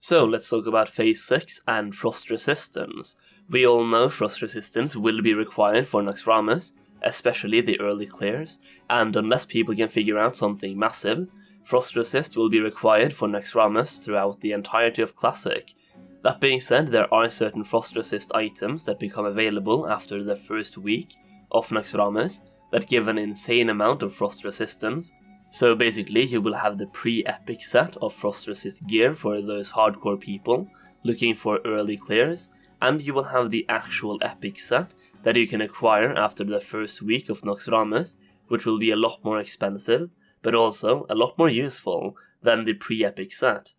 So let's talk about Phase 6 and Frost Resistance. We all know Frost Resistance will be required for Naxxramas, especially the early clears, and unless people can figure out something massive, Frost Resist will be required for Naxxramas throughout the entirety of Classic. That being said, there are certain Frost Resist items that become available after the first week of Naxxramas that give an insane amount of Frost Resistance. So basically you will have the pre-epic set of Frost Resist gear for those hardcore people looking for early clears, and you will have the actual epic set that you can acquire after the first week of Naxxramas, which will be a lot more expensive, but also a lot more useful than the pre-epic set.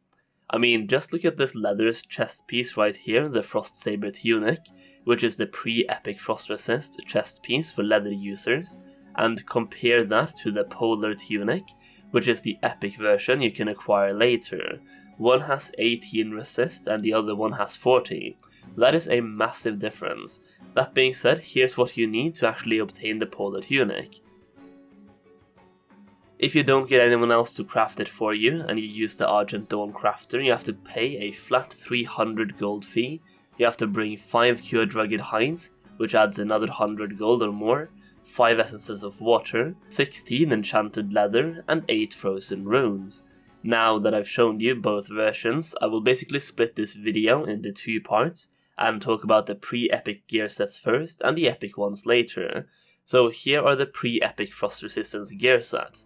I mean, just look at this leather chest piece right here, the Frost Saber Tunic, which is the pre-epic Frost Resist chest piece for leather users, and compare that to the Polar Tunic, which is the epic version you can acquire later. One has 18 resist and the other one has 40. That is a massive difference. That being said, here's what you need to actually obtain the Polar Tunic. If you don't get anyone else to craft it for you, and you use the Argent Dawn crafter, you have to pay a flat 300 gold fee, you have to bring 5 cured rugged hides, which adds another 100 gold or more, 5 essences of water, 16 enchanted leather, and 8 frozen runes. Now that I've shown you both versions, I will basically split this video into 2 parts, and talk about the pre-epic gear sets first, and the epic ones later. So here are the pre-epic Frost Resistance gear sets.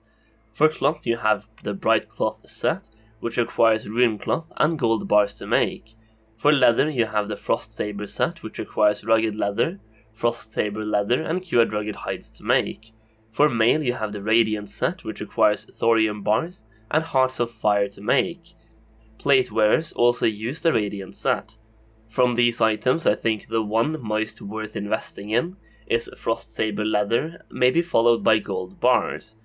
For cloth you have the Bright Cloth set, which requires rune cloth and gold bars to make. For leather you have the Frost Saber set, which requires rugged leather, Frost Saber leather, and cured rugged hides to make. For mail you have the Radiant set, which requires thorium bars and Hearts of Fire to make. Plate wearers also use the Radiant set. From these items, I think the one most worth investing in is Frost Saber leather, maybe followed by gold bars.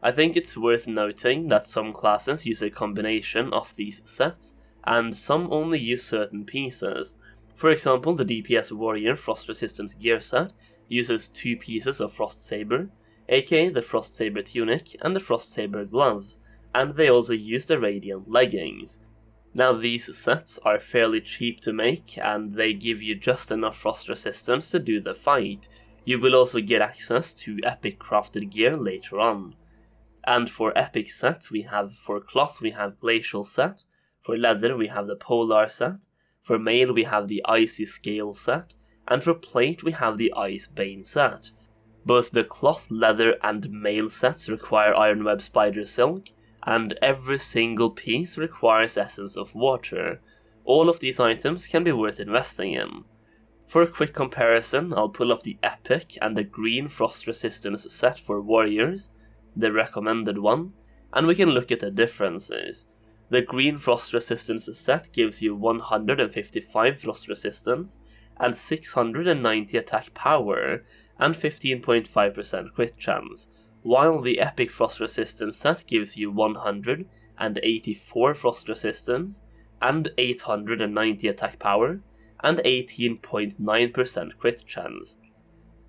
I think it's worth noting that some classes use a combination of these sets, and some only use certain pieces. For example, the DPS Warrior Frost Resistance gear set uses 2 pieces of Frost Saber, aka the Frost Saber Tunic and the Frost Saber gloves, and they also use the Radiant leggings. Now these sets are fairly cheap to make, and they give you just enough Frost Resistance to do the fight. You will also get access to epic crafted gear later on. And for epic sets, for cloth we have Glacial set, for leather we have the Polar set, for mail we have the Icy Scale set, and for plate we have the Ice Bane set. Both the cloth, leather, and mail sets require Ironweb Spider Silk, and every single piece requires Essence of Water. All of these items can be worth investing in. For a quick comparison, I'll pull up the epic and the green Frost Resistance set for warriors, the recommended one, and we can look at the differences. The green Frost Resistance set gives you 155 Frost Resistance and 690 attack power and 15.5% crit chance, while the epic Frost Resistance set gives you 184 Frost Resistance and 890 attack power and 18.9% crit chance.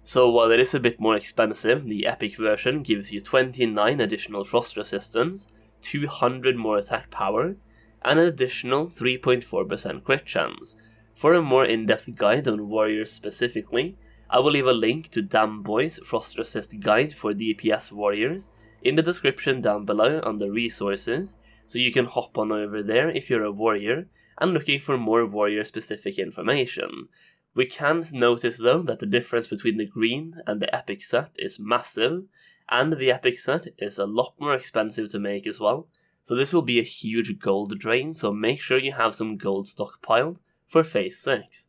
So while it is a bit more expensive, the epic version gives you 29 additional Frost Resistance, 200 more attack power, and an additional 3.4% crit chance. For a more in-depth guide on warriors specifically, I will leave a link to Damboy's Frost Resist guide for DPS warriors in the description down below under resources, so you can hop on over there if you're a warrior and looking for more warrior specific information. We can notice though that the difference between the green and the epic set is massive, and the epic set is a lot more expensive to make as well, so this will be a huge gold drain, so make sure you have some gold stockpiled for Phase 6.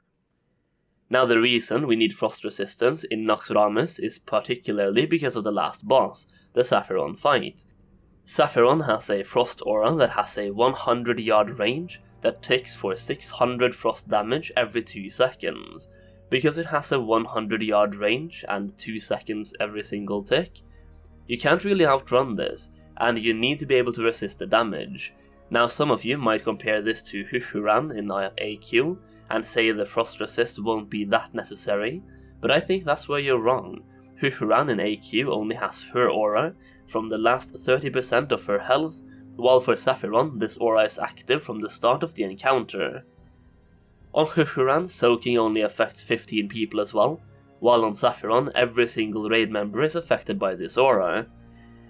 Now the reason we need Frost Resistance in Naxxramas is particularly because of the last boss, the Sapphiron fight. Sapphiron has a Frost Aura that has a 100 yard range that ticks for 600 frost damage every 2 seconds. Because it has a 100 yard range and 2 seconds every single tick, you can't really outrun this, and you need to be able to resist the damage. Now some of you might compare this to Huhuran in AQ, and say the Frost Resist won't be that necessary, but I think that's where you're wrong. Huhuran in AQ only has her aura from the last 30% of her health while for Sapphiron, this aura is active from the start of the encounter. On Huhuran, soaking only affects 15 people as well, while on Sapphiron, every single raid member is affected by this aura.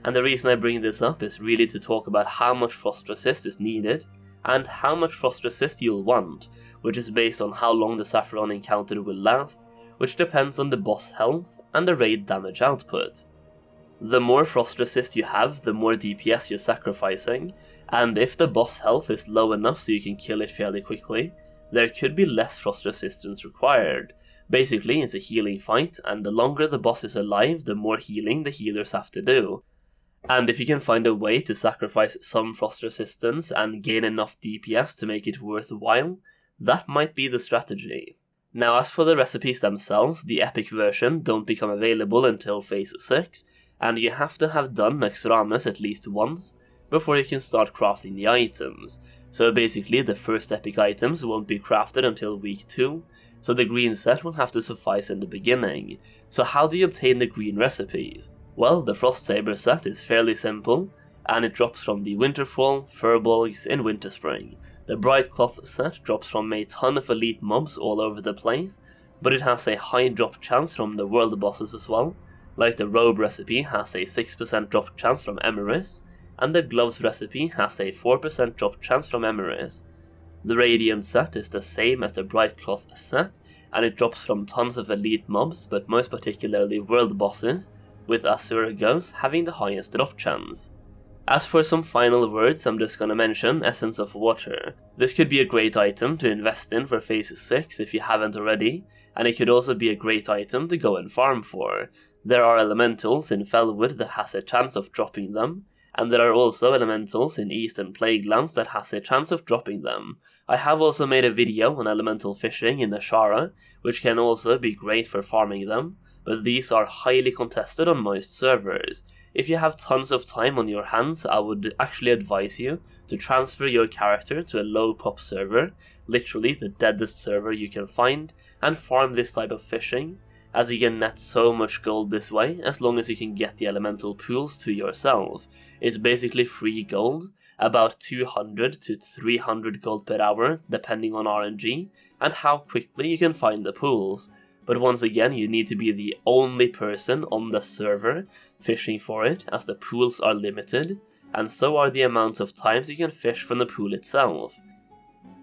And the reason I bring this up is really to talk about how much frost resist is needed, and how much frost resist you'll want, which is based on how long the Sapphiron encounter will last, which depends on the boss health and the raid damage output. The more frost resist you have, the more DPS you're sacrificing, and if the boss health is low enough so you can kill it fairly quickly, there could be less frost resistance required. Basically, it's a healing fight, and the longer the boss is alive, the more healing the healers have to do. And if you can find a way to sacrifice some frost resistance and gain enough DPS to make it worthwhile, that might be the strategy. Now, as for the recipes themselves, the epic version don't become available until phase 6, and you have to have done Naxxramas at least once before you can start crafting the items. So basically, the first epic items won't be crafted until week 2, so the green set will have to suffice in the beginning. So how do you obtain the green recipes? Well, the Frost Saber set is fairly simple, and it drops from the Winterfall, Furbolgs in Winterspring. The Bright Cloth set drops from a ton of elite mobs all over the place, but it has a high drop chance from the world bosses as well. Like the Robe recipe has a 6% drop chance from Emeris, and the Gloves recipe has a 4% drop chance from Emeris. The Radiant set is the same as the Bright Cloth set, and it drops from tons of elite mobs, but most particularly world bosses, with Asura Ghost having the highest drop chance. As for some final words, I'm just gonna mention Essence of Water. This could be a great item to invest in for phase 6 if you haven't already, and it could also be a great item to go and farm for. There are elementals in Felwood that has a chance of dropping them, and there are also elementals in Eastern Plaguelands that has a chance of dropping them. I have also made a video on elemental fishing in Ashara, which can also be great for farming them, but these are highly contested on most servers. If you have tons of time on your hands, I would actually advise you to transfer your character to a low pop server, literally the deadest server you can find, and farm this type of fishing, as you can net so much gold this way as long as you can get the elemental pools to yourself. It's basically free gold, about 200 to 300 gold per hour depending on RNG and how quickly you can find the pools. But once again, you need to be the only person on the server fishing for it, as the pools are limited, and so are the amounts of times you can fish from the pool itself.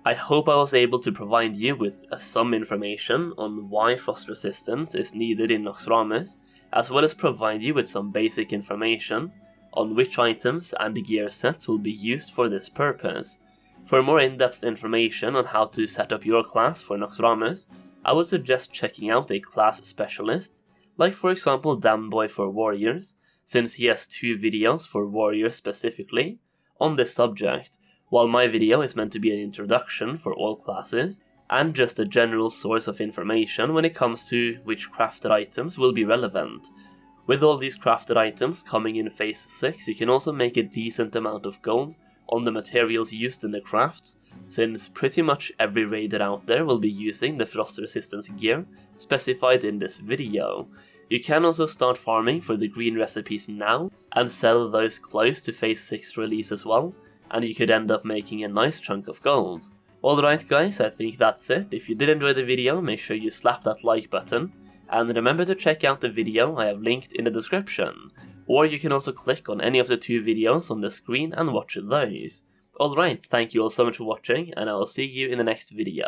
I hope I was able to provide you with some information on why frost resistance is needed in Naxxramas, as well as provide you with some basic information on which items and gear sets will be used for this purpose. For more in-depth information on how to set up your class for Naxxramas, I would suggest checking out a class specialist, like for example Damboy for Warriors, since he has 2 videos for Warriors specifically on this subject, while my video is meant to be an introduction for all classes, and just a general source of information when it comes to which crafted items will be relevant. With all these crafted items coming in phase 6, you can also make a decent amount of gold on the materials used in the crafts, since pretty much every raider out there will be using the frost resistance gear specified in this video. You can also start farming for the green recipes now, and sell those close to phase 6 release as well, and you could end up making a nice chunk of gold. Alright guys, I think that's it. If you did enjoy the video, make sure you slap that like button, and remember to check out the video I have linked in the description, or you can also click on any of the 2 videos on the screen and watch those. Alright, thank you all so much for watching, and I will see you in the next video.